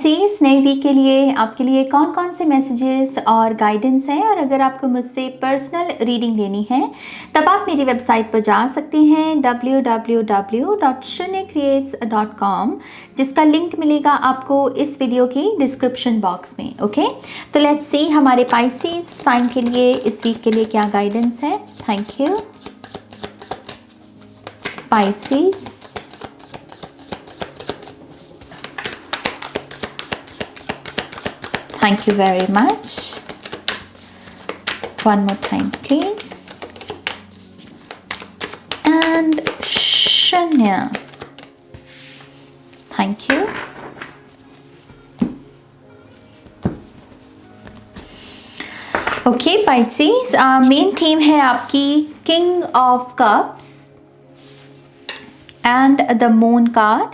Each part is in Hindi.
पाइसेस, नए वीक के लिए आपके लिए कौन कौन से मैसेजेस और गाइडेंस हैं, और अगर आपको मुझसे पर्सनल रीडिंग लेनी है तब आप मेरी वेबसाइट पर जा सकते हैं www.shunyacreates.com, जिसका लिंक मिलेगा आपको इस वीडियो की डिस्क्रिप्शन बॉक्स में। ओके, तो लेट्स सी हमारे पाइसेस साइन के लिए इस वीक के लिए क्या गाइडेंस है। Thank you Pisces. Thank you very much. One more time, please. And Shunya. Thank you. Okay, Pisces. Main theme है आपकी King of Cups and the Moon card.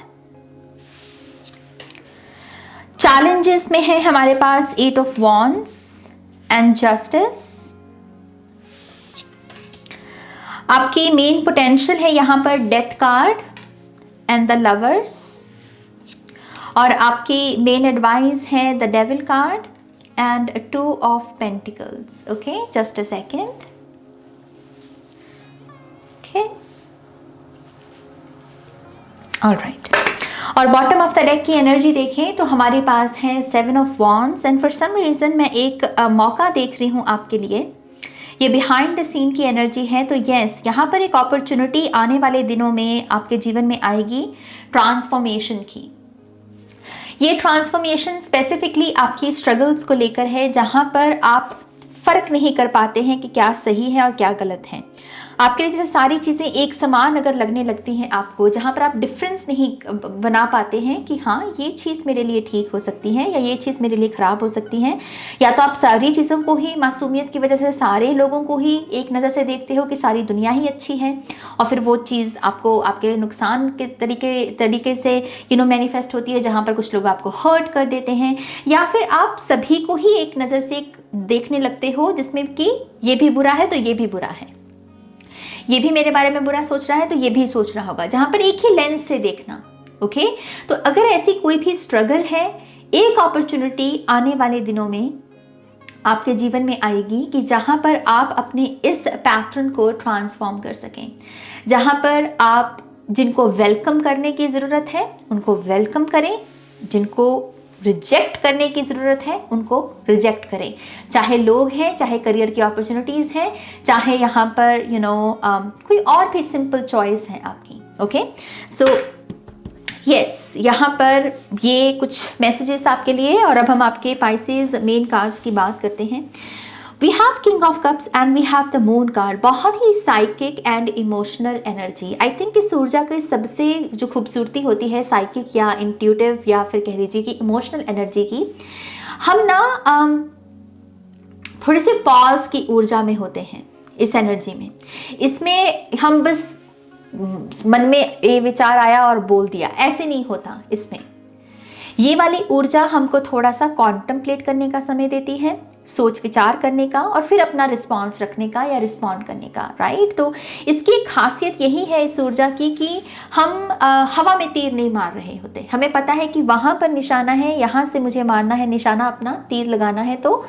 Challenges में है हमारे पास 8 of Wands एंड जस्टिस। आपकी मेन पोटेंशियल है यहाँ पर death card and the lovers, और आपकी मेन एडवाइस है the devil card and 2 of Pentacles। Okay, just a second. Okay, alright. और बॉटम ऑफ द डेक की एनर्जी देखें तो हमारे पास है 7 of Wands and for some reason मैं एक मौका देख रही हूँ आपके लिए। ये बिहाइंड द सीन की एनर्जी है, तो यस, यहाँ पर एक अपॉर्चुनिटी आने वाले दिनों में आपके जीवन में आएगी ट्रांसफॉर्मेशन की। ये ट्रांसफॉर्मेशन स्पेसिफिकली आपकी स्ट्रगल्स को लेकर है, जहाँ पर आप फ़र्क नहीं कर पाते हैं कि क्या सही है और क्या गलत है। आपके लिए जैसे सारी चीज़ें एक समान अगर लगने लगती हैं आपको, जहाँ पर आप डिफरेंस नहीं बना पाते हैं कि हाँ ये चीज़ मेरे लिए ठीक हो सकती है या ये चीज़ मेरे लिए ख़राब हो सकती है, या तो आप सारी चीज़ों को ही मासूमियत की वजह से सारे लोगों को ही एक नज़र से देखते हो कि सारी दुनिया ही अच्छी है, और फिर वो चीज़ आपको आपके नुकसान के तरीके से मैनिफेस्ट होती है, जहाँ पर कुछ लोग आपको हर्ट कर देते हैं, या फिर आप सभी को ही एक नज़र से देखने लगते हो जिसमें कि ये भी बुरा है तो ये भी बुरा है, ये भी मेरे बारे में बुरा सोच रहा है तो ये भी सोच रहा होगा, जहां पर एक ही लेंस से देखना। ओके, तो अगर ऐसी कोई भी स्ट्रगल है, एक अपॉर्चुनिटी आने वाले दिनों में आपके जीवन में आएगी कि जहां पर आप अपने इस पैटर्न को ट्रांसफॉर्म कर सकें, जहां पर आप जिनको वेलकम करने की ज़रूरत है उनको वेलकम करें, जिनको रिजेक्ट करने की ज़रूरत है उनको रिजेक्ट करें, चाहे लोग हैं, चाहे करियर की अपॉर्चुनिटीज़ हैं, चाहे यहाँ पर कोई और भी सिंपल चॉइस है आपकी। ओके, सो यस, यहाँ पर ये कुछ मैसेजेस आपके लिए। और अब हम आपके पाइसेस मेन कार्ड्स की बात करते हैं। We have king of cups and we have the moon card. बहुत ही psychic and emotional energy. I think इस ऊर्जा की सबसे जो खूबसूरती होती है साइकिक या इंट्यूटिव या फिर कह लीजिए कि इमोशनल एनर्जी की, हम ना थोड़े से पॉज की ऊर्जा में होते हैं इस एनर्जी में। इसमें हम बस मन में ये विचार आया और बोल दिया, ऐसे नहीं होता। इसमें ये वाली ऊर्जा हमको थोड़ा सा कॉन्टम्पलेट करने का समय देती है, सोच विचार करने का, और फिर अपना रिस्पॉन्स रखने का या रिस्पॉन्ड करने का। राइट, तो इसकी खासियत यही है इस ऊर्जा की कि हम हवा में तीर नहीं मार रहे होते। हमें पता है कि वहाँ पर निशाना है, यहाँ से मुझे मारना है निशाना, अपना तीर लगाना है, तो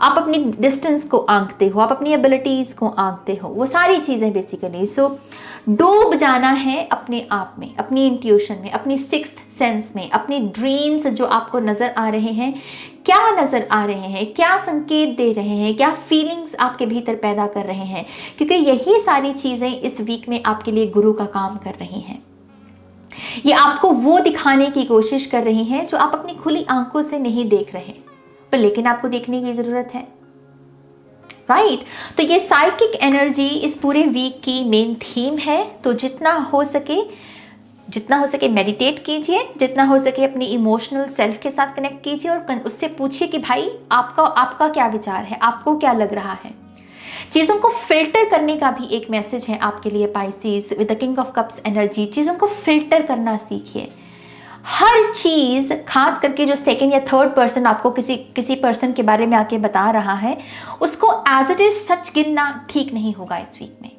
आप अपनी डिस्टेंस को आंकते हो, आप अपनी एबिलिटीज़ को आंकते हो, वो सारी चीज़ें बेसिकली। सो डूब जाना है अपने आप में, अपनी इंट्यूशन में, अपनी सिक्स्थ सेंस में, अपनी ड्रीम्स जो आपको नज़र आ रहे हैं, क्या नज़र आ रहे हैं, क्या संकेत दे रहे हैं, क्या फीलिंग्स आपके भीतर पैदा कर रहे हैं, क्योंकि यही सारी चीज़ें इस वीक में आपके लिए गुरु का काम कर रही हैं। ये आपको वो दिखाने की कोशिश कर रही हैं जो आप अपनी खुली आंखों से नहीं देख रहे, पर लेकिन आपको देखने की ज़रूरत है। राइट, तो ये साइकिक एनर्जी इस पूरे वीक की मेन थीम है। तो जितना हो सके मेडिटेट कीजिए, जितना हो सके अपनी इमोशनल सेल्फ के साथ कनेक्ट कीजिए और उससे पूछिए कि भाई आपका क्या विचार है, आपको क्या लग रहा है। चीज़ों को फिल्टर करने का भी एक मैसेज है आपके लिए Pisces with the king of cups energy. चीज़ों को फिल्टर करना सीखिए। हर चीज़, खास करके जो सेकंड या थर्ड पर्सन आपको किसी पर्सन के बारे में आके बता रहा है, उसको एज इट इज सच गिनना ठीक नहीं होगा इस वीक में।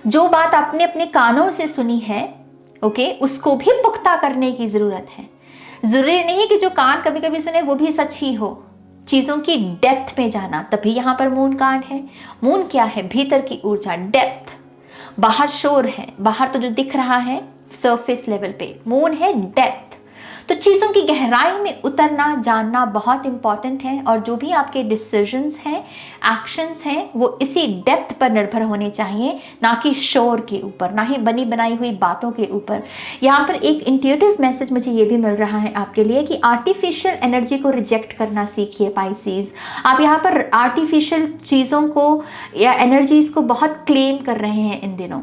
जो बात आपने अपने कानों से सुनी है, ओके, उसको भी पुख्ता करने की ज़रूरत है। जरूरी नहीं कि जो कान कभी कभी सुने वो भी सच ही हो, चीजों की डेप्थ में जाना, तभी यहाँ पर मून कार्ड है। मून क्या है? भीतर की ऊर्जा, डेप्थ। बाहर शोर है, बाहर तो जो दिख रहा है सरफेस लेवल पे, मून है डेप्थ। तो चीज़ों की गहराई में उतरना, जानना बहुत इंपॉर्टेंट है। और जो भी आपके डिसीजंस हैं, एक्शंस हैं, वो इसी डेप्थ पर निर्भर होने चाहिए, ना कि शोर के ऊपर, ना ही बनी बनाई हुई बातों के ऊपर। यहाँ पर एक इंट्यूटिव मैसेज मुझे ये भी मिल रहा है आपके लिए कि आर्टिफिशियल एनर्जी को रिजेक्ट करना सीखिए पाइसीज। आप यहाँ पर आर्टिफिशियल चीज़ों को या एनर्जीज को बहुत क्लेम कर रहे हैं इन दिनों।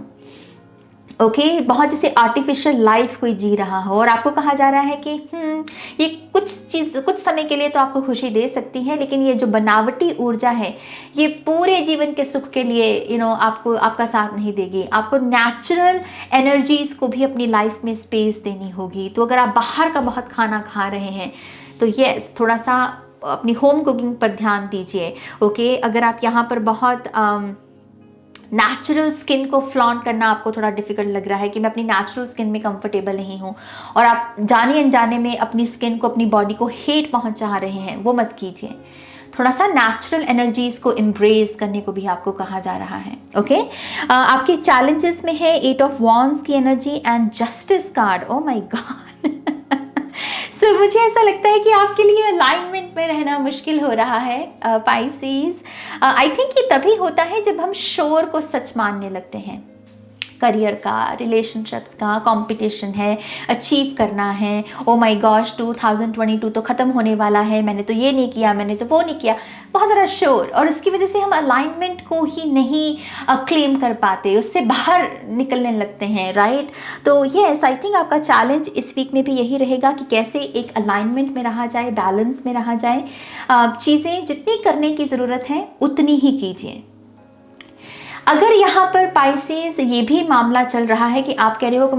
ओके, बहुत जैसे आर्टिफिशियल लाइफ कोई जी रहा हो और आपको कहा जा रहा है कि ये कुछ समय के लिए तो आपको खुशी दे सकती है, लेकिन ये जो बनावटी ऊर्जा है ये पूरे जीवन के सुख के लिए आपको आपका साथ नहीं देगी। आपको नेचुरल एनर्जीज को भी अपनी लाइफ में स्पेस देनी होगी। तो अगर आप बाहर का बहुत खाना खा रहे हैं तो यस, थोड़ा सा अपनी होम कुकिंग पर ध्यान दीजिए। ओके, अगर आप यहाँ पर बहुत नेचुरल स्किन को फ्लॉन्ट करना आपको थोड़ा डिफिकल्ट लग रहा है कि मैं अपनी नेचुरल स्किन में कंफर्टेबल नहीं हूँ, और आप जाने अनजाने में अपनी स्किन को, अपनी बॉडी को हेट पहुंचा रहे हैं, वो मत कीजिए। थोड़ा सा नेचुरल एनर्जीज को एम्ब्रेस करने को भी आपको कहा जा रहा है। ओके, आपके चैलेंजेस में है 8 ऑफ वॉन्ड्स की energy and justice card. Oh my god. So मुझे ऐसा लगता है कि आपके लिए अलाइनमेंट में रहना मुश्किल हो रहा है पाइसीज। आई थिंक ये तभी होता है जब हम शोर को सच मानने लगते हैं। करियर का, रिलेशनशिप्स का, कंपटीशन है, अचीव करना है। ओ माय गॉश, 2022 तो ख़त्म होने वाला है, मैंने तो ये नहीं किया, मैंने तो वो नहीं किया, बहुत ज़्यादा शोर। और उसकी वजह से हम अलाइनमेंट को ही नहीं क्लेम कर पाते, उससे बाहर निकलने लगते हैं, राइट। तो यस, आई थिंक आपका चैलेंज इस वीक में भी यही रहेगा कि कैसे एक अलाइनमेंट में रहा जाए, बैलेंस में रहा जाए। चीज़ें जितनी करने की ज़रूरत है उतनी ही कीजिए। अगर यहाँ पर पाइसेस ये भी मामला चल रहा है कि आप कह रहे हो कि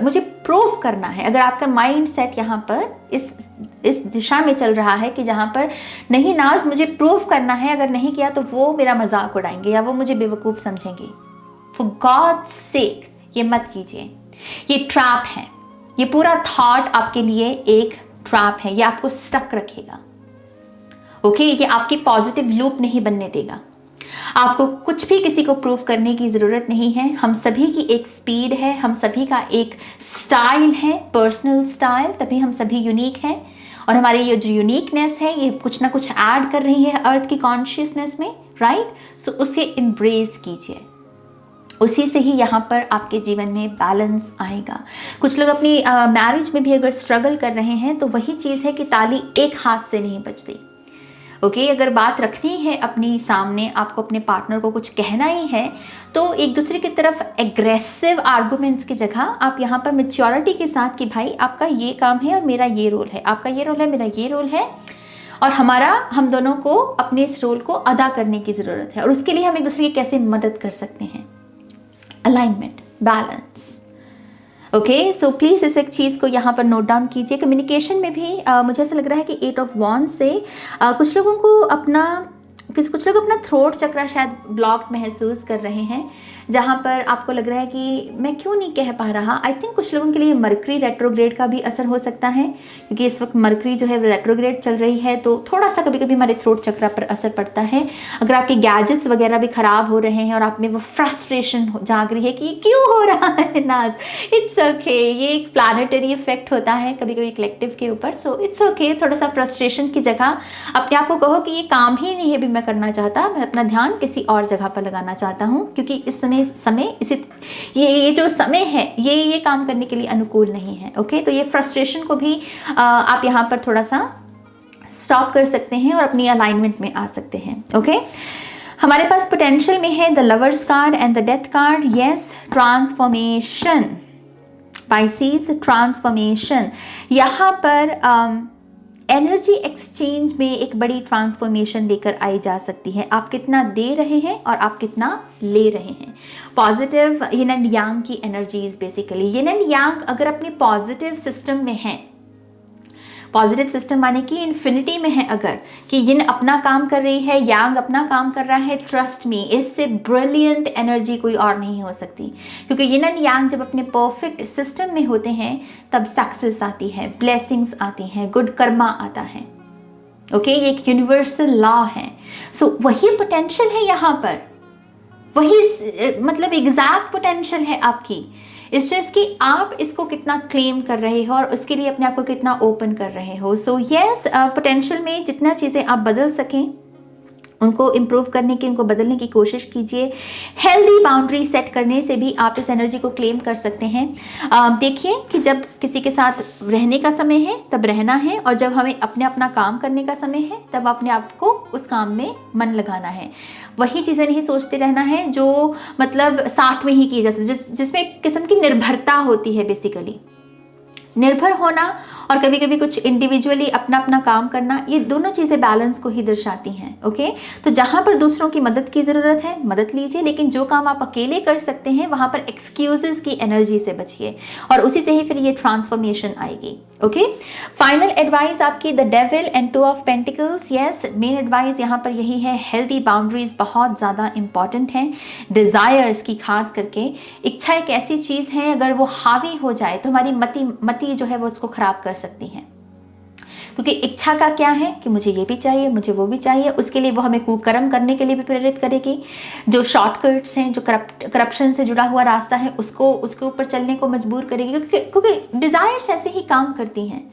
मुझे प्रूफ करना है, अगर आपका माइंड सेट यहाँ पर इस दिशा में चल रहा है कि जहाँ पर नहीं नाज, मुझे प्रूफ करना है, अगर नहीं किया तो वो मेरा मजाक उड़ाएंगे या वो मुझे बेवकूफ़ समझेंगे, फॉर गॉड्स सेक ये मत कीजिए। ये ट्रैप है, ये पूरा थॉट आपके लिए एक ट्रैप है, ये आपको स्टक रखेगा। ओके, ये आपकी पॉजिटिव लूप नहीं बनने देगा। आपको कुछ भी किसी को प्रूव करने की ज़रूरत नहीं है। हम सभी की एक स्पीड है, हम सभी का एक स्टाइल है, पर्सनल स्टाइल, तभी हम सभी यूनिक हैं। और हमारी ये जो यूनिकनेस है ये कुछ ना कुछ ऐड कर रही है अर्थ की कॉन्शियसनेस में, राइट। सो उसे एम्ब्रेस कीजिए, उसी से ही यहाँ पर आपके जीवन में बैलेंस आएगा। कुछ लोग अपनी मैरिज में भी अगर स्ट्रगल कर रहे हैं तो वही चीज़ है कि ताली एक हाथ से नहीं बजती। ओके, अगर बात रखनी है अपनी सामने, आपको अपने पार्टनर को कुछ कहना ही है, तो एक दूसरे की तरफ एग्रेसिव आर्गुमेंट्स की जगह आप यहाँ पर मैच्योरिटी के साथ कि भाई आपका ये काम है और मेरा ये रोल है, आपका ये रोल है, मेरा ये रोल है, और हम दोनों को अपने इस रोल को अदा करने की ज़रूरत है, और उसके लिए हम एक दूसरे की कैसे मदद कर सकते हैं। Alignment, balance. Okay, so please इस एक चीज़ को यहाँ पर नोट डाउन कीजिए। कम्युनिकेशन में भी मुझे ऐसा लग रहा है कि 8 ऑफ वॉन्ड्स से कुछ लोग अपना थ्रोट चक्र शायद ब्लॉक्ड महसूस कर रहे हैं, जहाँ पर आपको लग रहा है कि मैं क्यों नहीं कह पा रहा। आई थिंक कुछ लोगों के लिए मरकरी रेट्रोग्रेड का भी असर हो सकता है, क्योंकि इस वक्त मरकरी जो है रेट्रोग्रेड चल रही है, तो थोड़ा सा कभी कभी हमारे थ्रोट चक्र पर असर पड़ता है। अगर आपके गैजेट्स वगैरह भी ख़राब हो रहे हैं और आप में वो फ्रस्ट्रेशन जाग रही है कि ये क्यों हो रहा है नाज, इट्स ओके। ये एक प्लानेटरी इफेक्ट होता है कभी कभी कलेक्टिव के ऊपर, सो इट्स ओके। थोड़ा सा फ्रस्ट्रेशन की जगह अपने आप को कहो कि ये काम ही नहीं है भी मैं करना चाहता, मैं अपना ध्यान किसी और जगह पर लगाना चाहता हूँ, क्योंकि इस समय इसी ये जो समय है ये काम करने के लिए अनुकूल नहीं है। ओके, तो ये फ्रस्ट्रेशन को भी आप यहाँ पर थोड़ा सा स्टॉप कर सकते हैं और अपनी अलाइनमेंट में आ सकते हैं। ओके, हमारे पास पोटेंशियल में है the lovers card and the death card. Yes, transformation Pisces, transformation. यहाँ पर एनर्जी एक्सचेंज में एक बड़ी ट्रांसफॉर्मेशन लेकर आई जा सकती है। आप कितना दे रहे हैं और आप कितना ले रहे हैं। पॉजिटिव यिन एंड यांग की energies, basically yin and yang अगर अपने पॉजिटिव सिस्टम में हैं, पॉजिटिव सिस्टम माने कि इन्फिनिटी में है अगर, कि यिन अपना काम कर रही है, यांग अपना काम कर रहा है, ट्रस्ट मी इससे ब्रिलियंट एनर्जी कोई और नहीं हो सकती। क्योंकि यिन एंड यांग जब अपने परफेक्ट सिस्टम में होते हैं तब सक्सेस आती है, ब्लेसिंग्स आती हैं, गुड कर्मा आता है। ओके, ये एक यूनिवर्सल लॉ है। सो वही पोटेंशियल है यहाँ पर, वही मतलब एग्जैक्ट पोटेंशियल है आपकी। इट्स जस्ट कि आप इसको कितना क्लेम कर रहे हो और उसके लिए अपने आप को कितना ओपन कर रहे हो। सो यस, पोटेंशियल में जितना चीज़ें आप बदल सकें उनको इम्प्रूव करने की, उनको बदलने की कोशिश कीजिए। हेल्दी बाउंड्री सेट करने से भी आप इस एनर्जी को क्लेम कर सकते हैं। देखिए कि जब किसी के साथ रहने का समय है तब रहना है, और जब हमें अपना काम करने का समय है तब अपने आप को उस काम में मन लगाना है। वही चीज़ें नहीं सोचते रहना है जो मतलब साथ में ही की जा सकती, जिसमें एक किस्म की निर्भरता होती है। बेसिकली निर्भर होना और कभी कभी कुछ इंडिविजुअली अपना अपना काम करना, ये दोनों चीज़ें बैलेंस को ही दर्शाती हैं। ओके, तो जहाँ पर दूसरों की मदद की ज़रूरत है मदद लीजिए, लेकिन जो काम आप अकेले कर सकते हैं वहाँ पर एक्सक्यूजेस की एनर्जी से बचिए, और उसी से ही फिर ये ट्रांसफॉर्मेशन आएगी। ओके, फाइनल एडवाइस आपकी the devil and 2 of pentacles. Yes, main advice यहाँ पर यही है, हेल्दी बाउंड्रीज बहुत ज़्यादा इंपॉर्टेंट हैं। डिज़ायर्स की खास करके, इच्छा एक ऐसी चीज़ है अगर वो हावी हो जाए तो हमारी मति जो है वो उसको खराब कर सकती हैं। क्योंकि इच्छा का क्या है कि मुझे ये भी चाहिए, मुझे वो भी चाहिए, उसके लिए वो हमें कुकर्म करने के लिए भी प्रेरित करेगी। जो शॉर्टकट्स हैं, जो करप्शन से जुड़ा हुआ रास्ता है, उसके ऊपर चलने को मजबूर करेगी। क्योंकि डिज़ायर्स ऐसे ही काम करती हैं।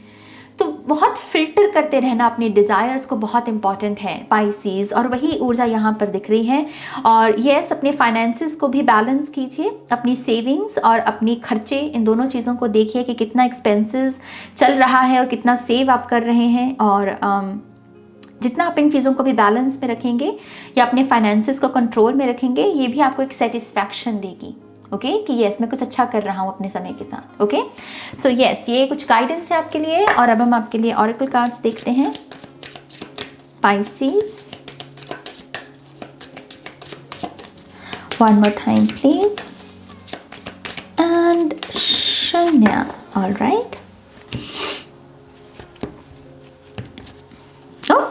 तो बहुत फिल्टर करते रहना अपनी डिज़ायर्स को बहुत इंपॉर्टेंट है पाइसीज, और वही ऊर्जा यहाँ पर दिख रही है। और यस, अपने फाइनेंसेस को भी बैलेंस कीजिए, अपनी सेविंग्स और अपनी खर्चे, इन दोनों चीज़ों को देखिए कि कितना एक्सपेंसेस चल रहा है और कितना सेव आप कर रहे हैं। और जितना आप इन चीज़ों को भी बैलेंस में रखेंगे या अपने फाइनेंसेस को कंट्रोल में रखेंगे, ये भी आपको एक सेटिस्फैक्शन देगी। ओके, कि यस मैं कुछ अच्छा कर रहा हूँ अपने समय के साथ। ओके, सो यस, ये कुछ गाइडेंस है आपके लिए। और अब हम आपके लिए ऑरेकल कार्ड्स देखते हैं। Pisces, one more time please, and शून्य। Alright,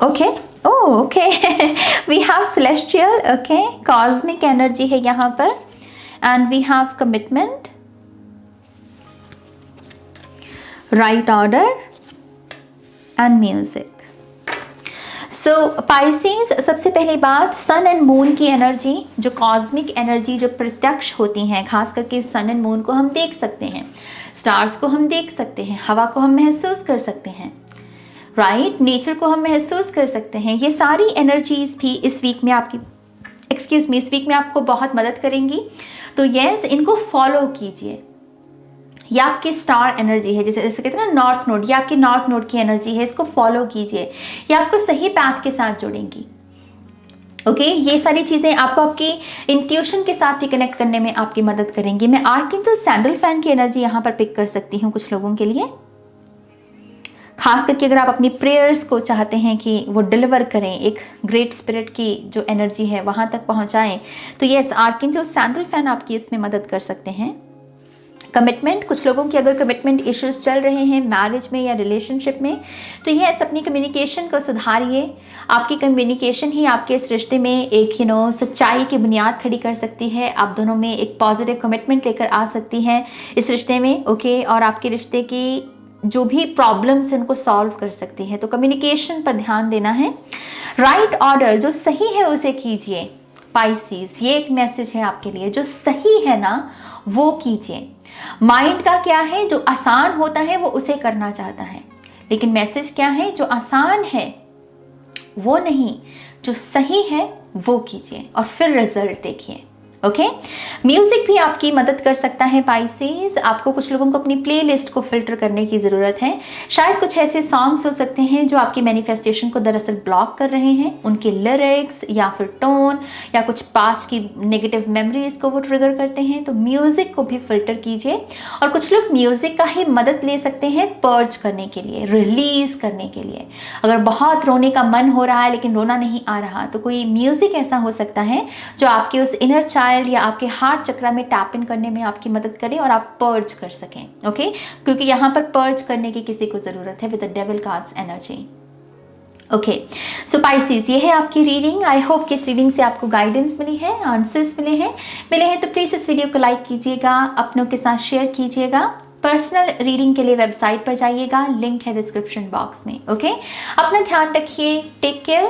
okay, okay, we have celestial, okay, cosmic energy है यहाँ पर। And we have commitment, right order and music. So Pisces, सबसे पहली बात, सन एंड मून की एनर्जी, जो कॉस्मिक एनर्जी जो प्रत्यक्ष होती हैं, खास करके सन एंड मून को हम देख सकते हैं, स्टार्स को हम देख सकते हैं, हवा को हम महसूस कर सकते हैं, राइट, नेचर को हम महसूस कर सकते हैं। ये सारी एनर्जीज भी इस वीक में आपकी इस वीक में आपको बहुत मदद करेंगी। तो यस, इनको फॉलो कीजिए। ये आपकी स्टार एनर्जी है, जैसे कहते हैं ना नॉर्थ नोड, ये आपकी नॉर्थ नोड की एनर्जी है, इसको फॉलो कीजिए। ये आपको सही पाथ के साथ जोड़ेंगी। ओके, ये सारी चीज़ें आपको आपकी इंट्यूशन के साथ भी कनेक्ट करने में आपकी मदद करेंगी। मैं आर्कएंजल सैंडलफैन की एनर्जी यहाँ पर पिक कर सकती हूँ कुछ लोगों के लिए, खास करके अगर आप अपनी प्रेयर्स को चाहते हैं कि वो डिलीवर करें, एक ग्रेट स्पिरिट की जो एनर्जी है वहाँ तक पहुँचाएं, तो यस, आर्कएंजल सैंडलफैन आपकी इसमें मदद कर सकते हैं। कमिटमेंट, कुछ लोगों की अगर कमिटमेंट इश्यूज चल रहे हैं मैरिज में या रिलेशनशिप में, तो यस, अपनी कम्युनिकेशन को सुधारिए। आपकी कम्युनिकेशन ही आपके इस रिश्ते में एक सच्चाई की बुनियाद खड़ी कर सकती है। आप दोनों में एक पॉजिटिव कमिटमेंट लेकर आ सकती हैं इस रिश्ते में। ओके, और आपके रिश्ते की जो भी प्रॉब्लम्स हैं उनको सॉल्व कर सकती है। तो कम्युनिकेशन पर ध्यान देना है। राइट ऑर्डर, जो सही है उसे कीजिए पाइसेस, ये एक मैसेज है आपके लिए। जो सही है ना वो कीजिए। माइंड का क्या है, जो आसान होता है वो उसे करना चाहता है, लेकिन मैसेज क्या है, जो आसान है वो नहीं, जो सही है वो कीजिए और फिर रिजल्ट देखिए। ओके, म्यूजिक भी आपकी मदद कर सकता है पाइसेस। आपको कुछ लोगों को अपनी प्लेलिस्ट को फिल्टर करने की ज़रूरत है। शायद कुछ ऐसे सॉन्ग्स हो सकते हैं जो आपकी मैनिफेस्टेशन को दरअसल ब्लॉक कर रहे हैं, उनके लिरिक्स या फिर टोन या कुछ पास्ट की नेगेटिव मेमोरीज को वो ट्रिगर करते हैं। तो म्यूज़िक को भी फिल्टर कीजिए। और कुछ लोग म्यूज़िक का ही मदद ले सकते हैं पर्ज करने के लिए, रिलीज़ करने के लिए। अगर बहुत रोने का मन हो रहा है लेकिन रोना नहीं आ रहा, तो कोई म्यूज़िक ऐसा हो सकता है जो आपके उस इनर चाइल्ड चाइल्ड या आपके हार्ट चक्रा में टैप इन करने में आपकी मदद करे और आप पर्ज कर सकें, ओके, क्योंकि यहाँ पर पर्ज करने की किसी को ज़रूरत है with the devil cards energy. Okay, so Pisces, ये है आपकी रीडिंग। आई होप कि इस रीडिंग से आपको गाइडेंस मिली है, आंसर्स मिले हैं तो प्लीज़ इस वीडियो को लाइक कीजिएगा, अपनों के साथ शेयर कीजिएगा। पर्सनल रीडिंग के लिए वेबसाइट पर जाइएगा, लिंक है डिस्क्रिप्शन बॉक्स में। ओके, अपना ध्यान रखिए, टेक केयर,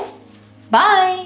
बाय।